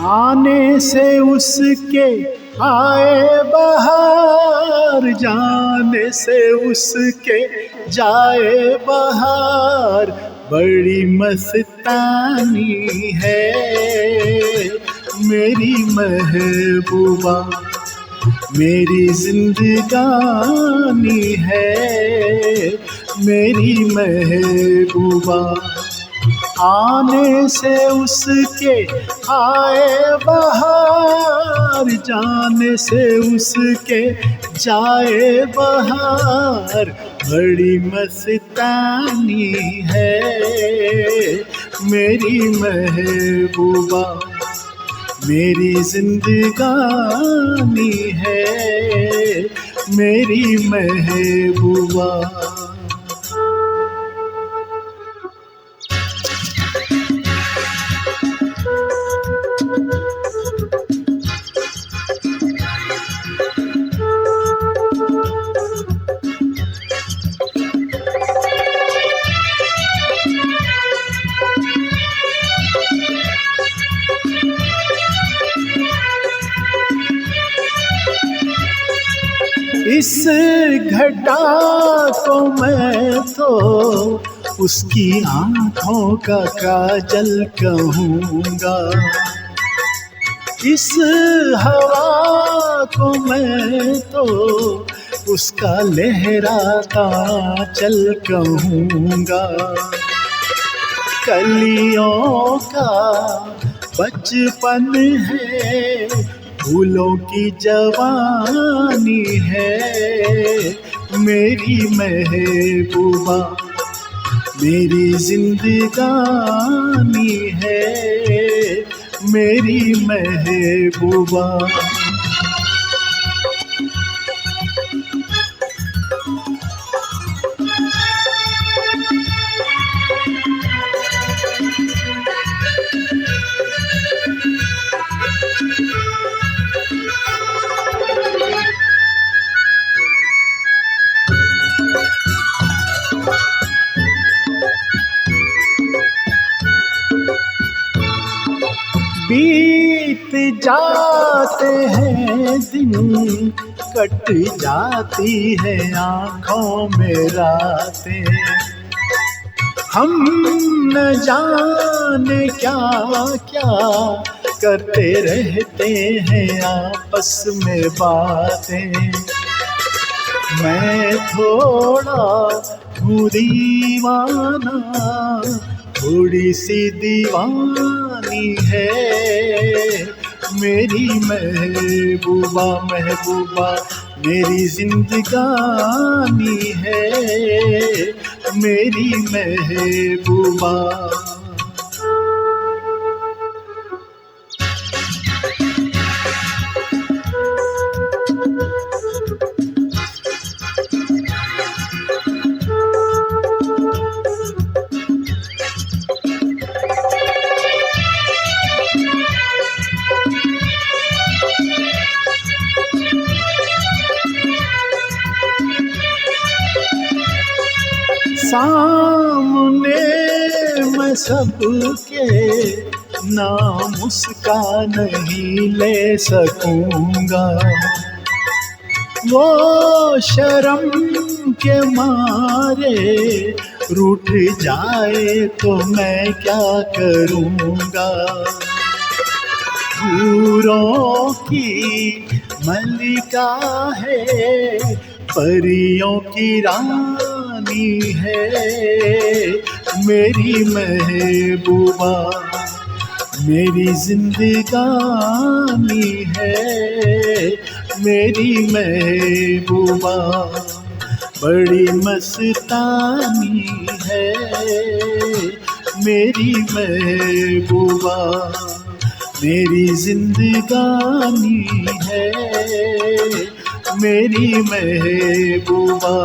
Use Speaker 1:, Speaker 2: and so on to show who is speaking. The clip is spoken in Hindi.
Speaker 1: आने से उसके आए बहार, जाने से उसके जाए बहार। बड़ी मस्तानी है मेरी महबूबा, मेरी जिंदगानी है मेरी महबूबा। आने से उसके आए बहार, जाने से उसके जाए बहार। बड़ी मस्तानी है मेरी महबूबा, मेरी जिंदगानी है मेरी महबूबा। इस घटा को मैं तो उसकी आँखों का काजल कहूँगा, इस हवा को मैं तो उसका लहराता चल कहूँगा। कलियों का बचपन है, फूलों की जवानी है मेरी महबूबा, मेरी जिंदगानी है मेरी महबूबा। बीत जाते हैं दिन, कट जाती है आँखों में रातें। हम न जाने क्या क्या करते रहते हैं आपस में बातें। मैं थोड़ा हूँ दीवाना, थोड़ी सी दीवानी है मेरी महबूबा, महबूबा मेरी जिंदगानी है मेरी महबूबा। सामने मैं सबके नाम उसका नहीं ले सकूंगा, वो शर्म के मारे रूठ जाए तो मैं क्या करूँगा। हूरों की मलिका है, परियों की रानी है मेरी महबूबा, मेरी जिंदगानी है मेरी महबूबा, बड़ी मस्तानी है मेरी महबूबा, मेरी जिंदगानी है मेरी महबूबा।